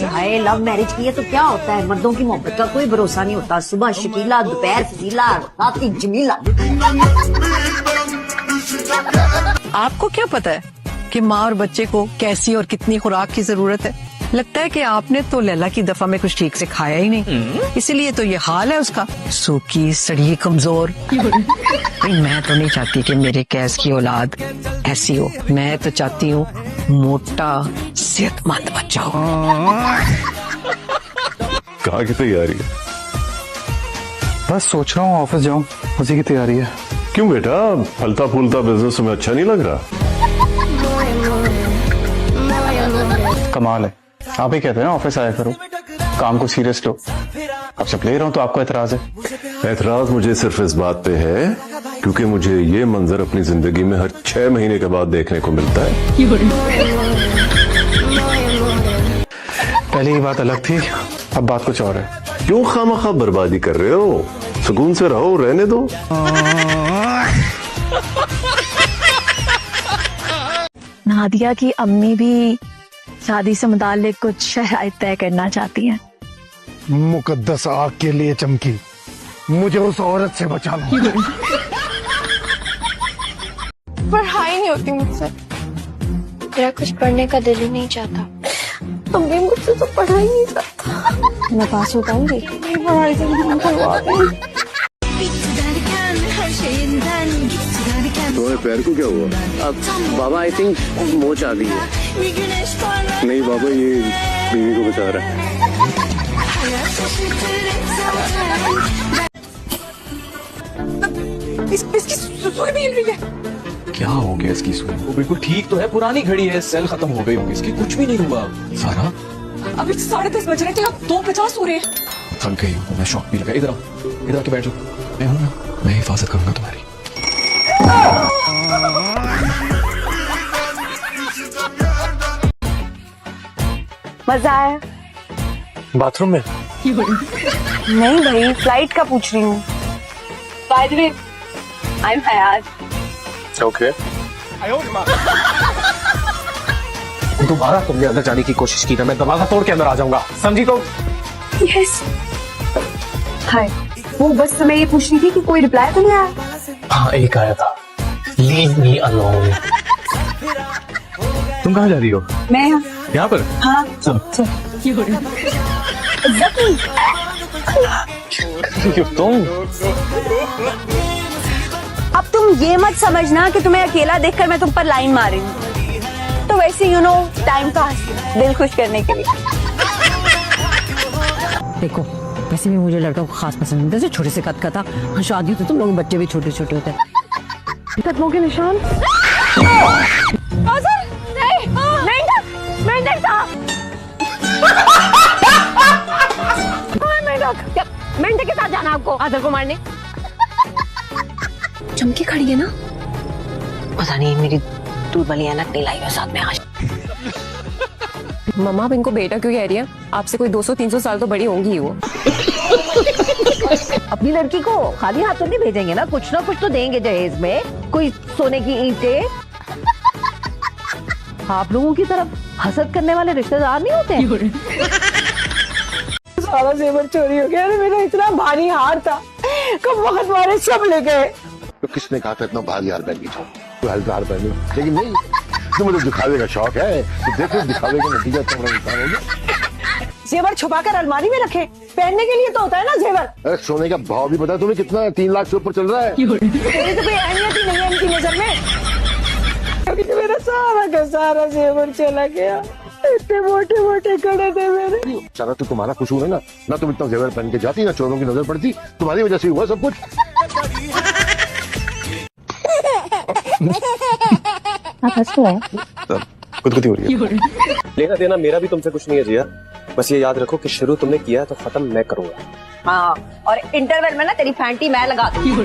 हाय love marriage की है तो क्या होता है, मर्दों की मोहब्बत का कोई भरोसा नहीं होता। सुबह शकीला, दोपहर फजीला, रात जमीला। आपको क्या पता है कि माँ और बच्चे को कैसी और कितनी खुराक की जरूरत है? लगता है कि आपने तो लैला की दफा में कुछ ठीक से खाया ही नहीं, इसीलिए तो ये हाल है उसका, सूखी सड़ी कमजोर। मैं तो नहीं चाहती कि मेरे कैस की औलाद ऐसी हो, मैं तो चाहती हूँ मोटा सेहतमंद बच्चा हो। कहाँ की तैयारी है? बस सोच रहा हूँ ऑफिस जाऊँ, उसी की तैयारी है। क्यों बेटा, फलता फूलता बिजनेस में अच्छा नहीं लग रहा? कमाल है, आप ही कहते हैं ऑफिस आया करो, काम को सीरियस लो। अब जब ले रहा हूँ तो आपको एतराज है? एतराज मुझे सिर्फ इस बात पे है क्योंकि मुझे ये मंजर अपनी जिंदगी में हर 6 महीने के बाद देखने को मिलता है। पहले ये बात अलग थी, अब बात कुछ और है। क्यों खामखा बर्बादी कर रहे हो? सुकून से रहो, रहने दो। नादिया की अम्मी भी शादी से मुताल्लिक कुछ शराइत तय करना चाहती हैं। मुकद्दस आग के लिए चमकी, मुझे उस औरत से बचाना। पढ़ाई नहीं होती मुझसे, मेरा कुछ पढ़ने का दिल ही नहीं चाहता। अम्मी मुझसे तो पढ़ाई नहीं चाहता। मैं पास हो पाऊंगी? पढ़ाई से तुम्हारे पैर को क्या हुआ? अब बाबा आई थिंक मोच आ गई है। नहीं बाबा, ये बीवी को बचा रहा है। इसकी सुई भी हिल रही है। क्या हो गया इसकी सुई? वो बिल्कुल ठीक तो है, पुरानी घड़ी है, सेल खत्म हो गई होगी इसकी, कुछ भी नहीं हुआ। सारा अभी 10:30 बज रहे थे, अब 2:50 हो रहे हैं। थक गई हूँ मैं, शॉक भी लगा। इधर आओ, इधर आके बैठ जाओ, मैं हूँ ना, मैं हिफाजत करूंगा तुम्हारी। मजा आया? बाथरूम में? नहीं भाई, फ्लाइट का पूछ रही हूँ। By the way, I am Hayat. Okay. दोबारा तुमने अंदर जाने की कोशिश की ना, मैं दरवाजा तोड़ के अंदर आ जाऊंगा, समझी? तो यस। हाय, वो बस मैं ये पूछ रही थी कि कोई रिप्लाई तो नहीं आया? हाँ, एक आया था, लीव मी अलोन। तुम कहाँ जा रही हो? मैं यहाँ पर? हाँ। तुम अब तुम ये मत समझना कि तुम्हें अकेला देखकर मैं तुम पर लाइन मार रही हूँ, तो वैसे यू नो टाइम पास, दिल खुश करने के लिए। देखो वैसे भी मुझे लड़का को खास पसंद नहीं, जैसे छोटे से कद का था, शादी तो तुम लोग बच्चे भी छोटे छोटे होते हैं। कदमों के निशान। मेंढक के साथ जाना आपको आदर को मारने। चमकी खड़ी है ना? पता नहीं मेरी दूध वाली ऐनक नहीं लाई है साथ में आज। मम्मा, आप इनको बेटा क्यों कह रही है? आपसे कोई 200-300 साल तो बड़ी होंगी ही वो। अपनी लड़की को खाली हाथों नहीं भेजेंगे ना कुछ तो देंगे दहेज में, कोई सोने की ईंटें। आप लोगों की तरफ हसद करने वाले रिश्तेदार नहीं होते हैं। सारा जेवर चोरी हो गया, मेरा इतना भारी हार था, कब वक्त मारे सब ले गए। तो किसने कहा था इतना भारी हार पहन के जाओ? तो हल्का हार पहनो, लेकिन नहीं, तो मुझे दिखावे का शौक है, तो देखो दिखावे का नतीजा तुम्हारा इंसान होगा। जेवर छुपा कर अलमारी में रखे, पहनने के लिए तो होता है ना जेवर। अरे सोने का भाव भी पता है तुम्हें कितना है? 3 लाख से ऊपर चल रहा है। तेरी तो कोई अहमियत ही नहीं है इनकी नजर में। मेरा सारा का सारा जेवर चला गया, इतने मोटे मोटे कड़े थे मेरे। सारा तो तुम्हारा कसूर है ना तुम इतना जेवर पहन के जाती, ना चोरों की नजर पड़ती, तुम्हारी वजह से हुआ सब कुछ। खुदकुदी हो रही है। लेना देना मेरा भी तुमसे कुछ नहीं है जिया, बस ये याद रखो कि शुरू तुमने किया है तो खत्म मैं करूंगा। हाँ, और इंटरवल में ना तेरी फैंटी मैं लगा दूंगी।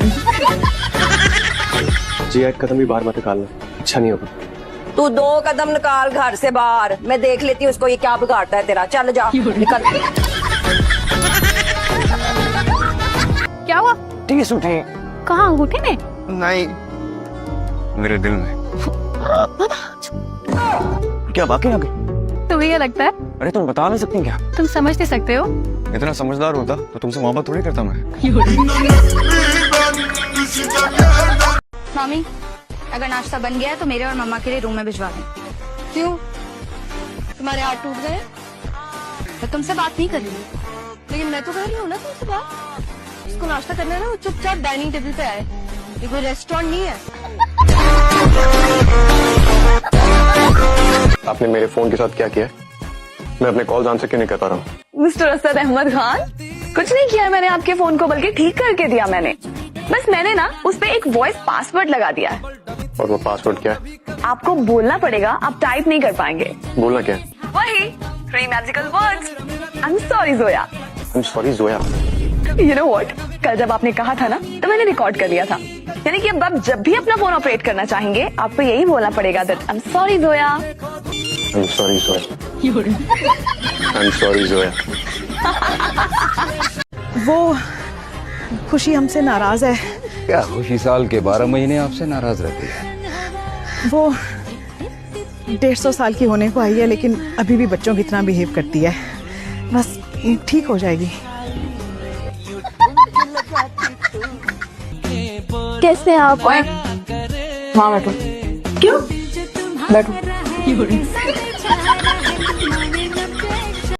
जिया, एक कदम भी बाहर मत निकालना, अच्छा नहीं होगा। तू 2 कदम निकाल घर से बाहर, मैं देख लेती हूँ उसको ये क्या बिगाड़ता है तेरा। चल जा, निकल। क्या हुआ? टीस उठे। कहाँ, अंगूठे में? नहीं, मेरे दिल में। क्या वाकई आ गए? तुम्हें ये लगता है? अरे तुम बता नहीं सकती क्या? तुम समझ नहीं सकते हो? इतना समझदार होता तो तुमसे मोहब्बत थोड़ी करता मैं। मामी, अगर नाश्ता बन गया है तो मेरे और मम्मा के लिए रूम में भिजवा दें। क्यों? तुम्हारे हाथ टूट गए? मैं तुमसे बात नहीं कर रही, लेकिन मैं तो कर रही हूँ ना तुमसे बात। उसको नाश्ता करना है ना, वो चुपचाप डाइनिंग टेबल पे आए। ये कोई रेस्टोरेंट नहीं है। आपने मेरे फोन के साथ क्या किया है? मैं अपने कॉल आंसर क्यों नहीं कर पा रहा हूँ? मिस्टर असद अहमद खान, कुछ नहीं किया है मैंने आपके फोन को, बल्कि ठीक करके दिया मैंने। बस मैंने ना उस पे एक वॉइस पासवर्ड लगा दिया है। और वो पासवर्ड क्या है? आपको बोलना पड़ेगा, आप टाइप नहीं कर पाएंगे। बोलना क्या है? वही 3 magical words. I am sorry Zoya. I am sorry Zoya. You know what, कल जब आपने कहा था ना तो मैंने रिकॉर्ड कर लिया था। यानी कि अब आप जब भी अपना फोन ऑपरेट करना चाहेंगे आपको यही बोलना पड़ेगा that I am sorry Zoya. I am sorry Zoya. I am sorry Zoya. वो खुशी हमसे नाराज है। क्या खुशी साल के 12 महीने आपसे नाराज रहती है? वो 150 साल की होने को आई है, लेकिन अभी भी बच्चों की तरह बिहेव करती है। बस ठीक हो जाएगी। कैसे हैं आप? हाँ बैठो। क्यों? बैठो।